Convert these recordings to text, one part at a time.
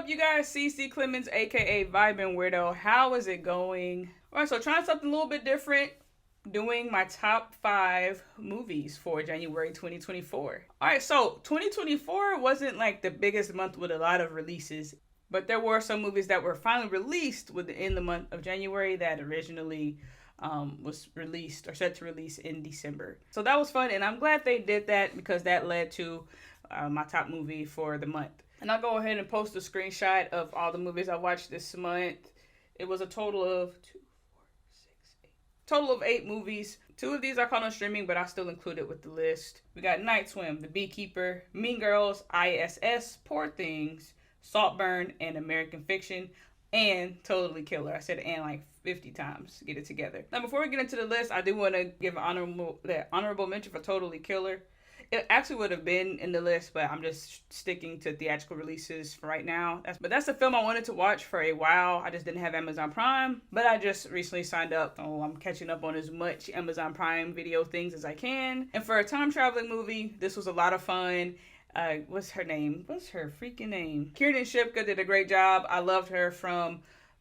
up, you guys? CC Clemens, aka Vibin' Weirdo. How is it going? Alright, so trying something a little bit different. Doing my top 5 movies for January 2024. Alright, so 2024 wasn't like the biggest month with a lot of releases, but there were some movies that were finally released within the month of January that originally was released or set to release in December. So that was fun, and I'm glad they did that because that led to my top movie for the month. And I'll go ahead and post a screenshot of all the movies I watched this month. It was a total of 8 movies. 2 of these I caught on streaming, but I still include it with the list. We got Night Swim, The Beekeeper, Mean Girls, I.S.S, Poor Things, Saltburn, and American Fiction, and Totally Killer. I said and like 50 times. Get it together. Now, before we get into the list, I do want to give an honorable mention for Totally Killer. It actually would have been in the list, but I'm just sticking to theatrical releases for right now. That's the film I wanted to watch for a while. I just didn't have Amazon Prime, but I just recently signed up. Oh, I'm catching up on as much Amazon Prime video things as I can. And for a time traveling movie, this was a lot of fun. What's her name? What's her freaking name? Kiernan Shipka did a great job. I loved her from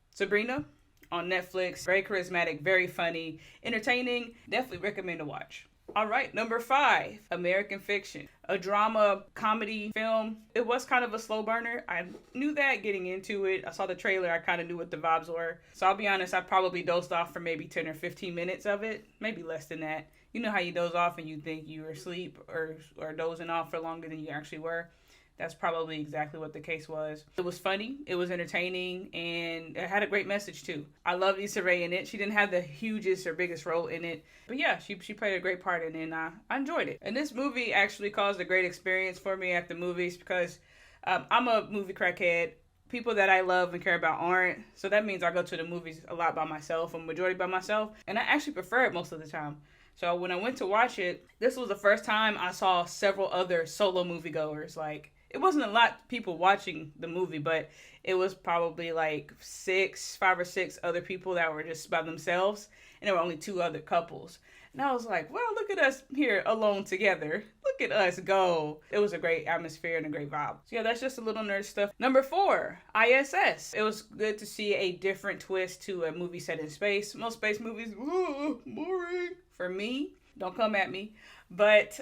Sabrina on Netflix. Very charismatic, very funny, entertaining. Definitely recommend to watch. All right, number 5, American Fiction, a drama comedy film. It was kind of a slow burner. I knew that getting into it. I saw the trailer. I kind of knew what the vibes were. So I'll be honest, I probably dozed off for maybe 10 or 15 minutes of it, maybe less than that. You know how you doze off and you think you were asleep or dozing off for longer than you actually were. That's probably exactly what the case was. It was funny, it was entertaining, and it had a great message too. I love Issa Rae in it. She didn't have the hugest or biggest role in it, but yeah, she played a great part in it, and I enjoyed it. And this movie actually caused a great experience for me at the movies because I'm a movie crackhead. People that I love and care about aren't, so that means I go to the movies a lot by myself, a majority by myself, and I actually prefer it most of the time. So when I went to watch it, this was the first time I saw several other solo moviegoers. Like, it wasn't a lot of people watching the movie, but it was probably like 5 or 6 other people that were just by themselves, and there were only 2 other couples. And I was like, well, look at us here alone together. Look at us go. It was a great atmosphere and a great vibe. So yeah, that's just a little nerd stuff. Number 4, I.S.S. It was good to see a different twist to a movie set in space. Most space movies, boring for me. Don't come at me. But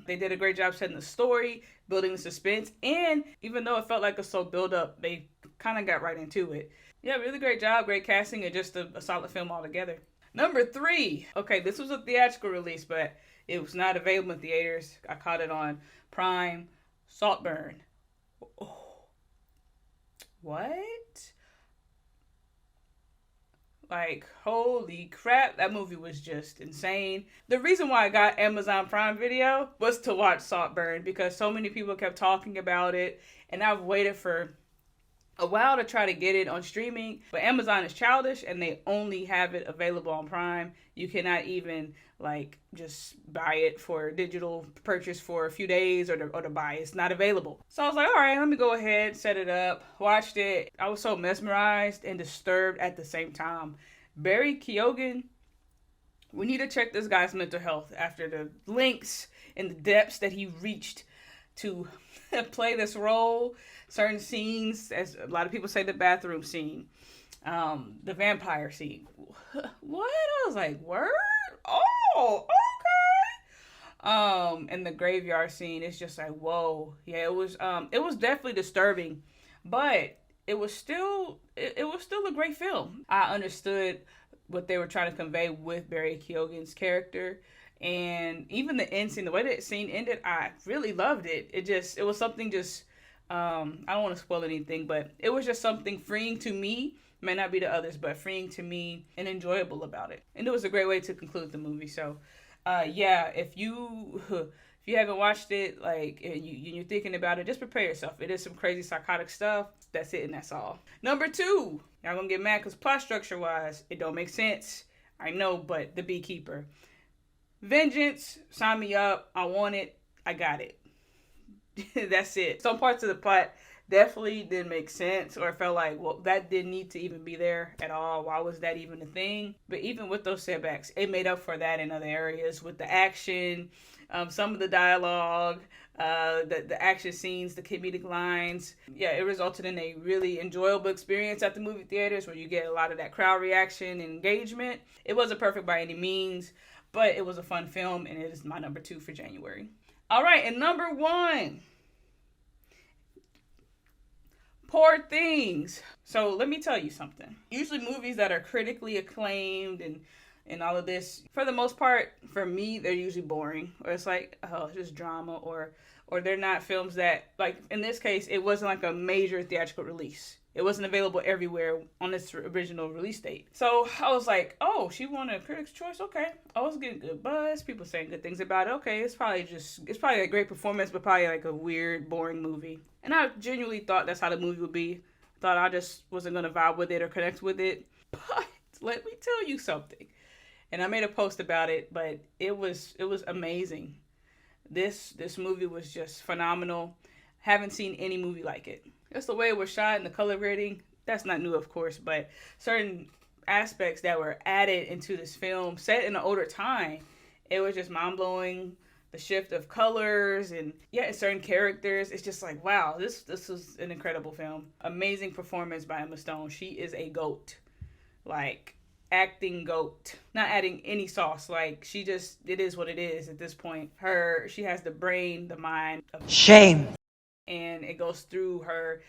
they did a great job setting the story, building the suspense, and even though it felt like a slow build-up, they kind of got right into it. Yeah, really great job, great casting, and just a solid film altogether. Number 3. Okay, this was a theatrical release, but it was not available in theaters. I caught it on Prime. Saltburn. Oh. What? Like, holy crap, that movie was just insane. The reason why I got Amazon Prime Video was to watch Saltburn because so many people kept talking about it, and I've waited for a while to try to get it on streaming, but Amazon is childish and they only have it available on Prime. You cannot even like just buy it for digital purchase for a few days or to buy. It's not available. So I was like, all right, let me go ahead, set it up, watched it. I was so mesmerized and disturbed at the same time. Barry Keoghan, we need to check this guy's mental health after the lengths and the depths that he reached to play this role. Certain scenes, as a lot of people say, the bathroom scene, the vampire scene. What? I was like, word? Oh, okay. And the graveyard scene, it's just like, whoa. Yeah, it was definitely disturbing, but it was still a great film. I understood what they were trying to convey with Barry Keoghan's character. And even the end scene, the way that scene ended, I really loved it. It was something just, I don't want to spoil anything, but it was just something freeing to me. May not be to others, but freeing to me and enjoyable about it. And it was a great way to conclude the movie. So, yeah, if you haven't watched it, like, and you're thinking about it, just prepare yourself. It is some crazy psychotic stuff. That's it, and that's all. Number 2, y'all gonna get mad because plot structure-wise, it don't make sense. I know, but The Beekeeper. Vengeance, sign me up. I want it. I got it. That's it. Some parts of the plot definitely didn't make sense, or felt like, well, that didn't need to even be there at all. Why was that even a thing? But even with those setbacks, it made up for that in other areas with the action, some of the dialogue, the action scenes, the comedic lines. Yeah, it resulted in a really enjoyable experience at the movie theaters where you get a lot of that crowd reaction and engagement. It wasn't perfect by any means, but it was a fun film, and it is my number 2 for January. All right, and number 1, Poor Things. So let me tell you something. Usually movies that are critically acclaimed and all of this, for the most part, for me, they're usually boring. Or it's like, oh, it's just drama. Or they're not films that, like, in this case, it wasn't like a major theatrical release. It wasn't available everywhere on its original release date. So I was like, oh, she won a Critics' Choice? Okay. I was getting good buzz. People saying good things about it. Okay, it's probably a great performance, but probably like a weird, boring movie. And I genuinely thought that's how the movie would be. Thought I just wasn't going to vibe with it or connect with it. But let me tell you something. And I made a post about it, but it was amazing. This movie was just phenomenal. Haven't seen any movie like it. Just the way it was shot and the color grading, that's not new, of course, but certain aspects that were added into this film, set in an older time, it was just mind-blowing. The shift of colors and, yeah, certain characters. It's just like, wow, this was an incredible film. Amazing performance by Emma Stone. She is a GOAT. Like, acting GOAT. Not adding any sauce. Like, it is what it is at this point. She has the brain, the mind. Shame. And it goes through her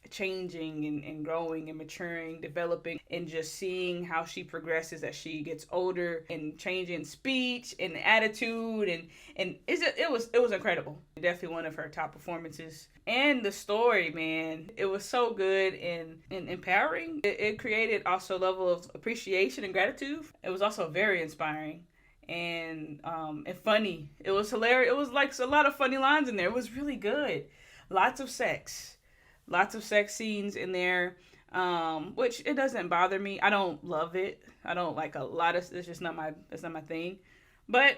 changing and growing and maturing, developing, and just seeing how she progresses as she gets older, and changing speech and attitude, and it was incredible. Definitely one of her top performances. And the story, man, it was so good and empowering. It created also a level of appreciation and gratitude. It was also very inspiring and funny. It was hilarious. It was like a lot of funny lines in there. It was really good. Lots of sex scenes in there, which it doesn't bother me. I don't love it. I don't like a lot of, it's not my thing, but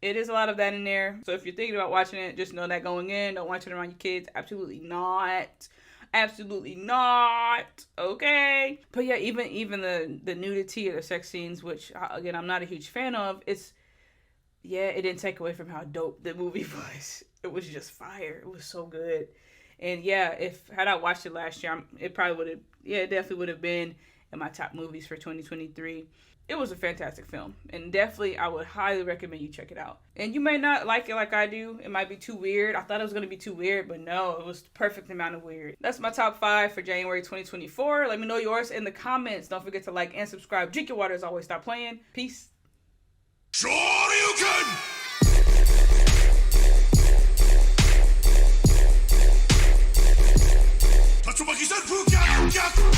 it is a lot of that in there. So if you're thinking about watching it, just know that going in. Don't watch it around your kids. Absolutely not. Okay. But yeah, even the nudity or the sex scenes, which again, I'm not a huge fan of, it didn't take away from how dope the movie was. It was just fire. It was so good. And yeah, had I watched it last year, it definitely would have been in my top movies for 2023. It was a fantastic film, and definitely I would highly recommend you check it out. And you may not like it like I do. It might be too weird. I thought it was going to be too weird, but no, it was the perfect amount of weird. That's my top 5 for January 2024. Let me know yours in the comments. Don't forget to like and subscribe. Drink your water as always. Stop playing. Peace. Sure you can! That's what he said.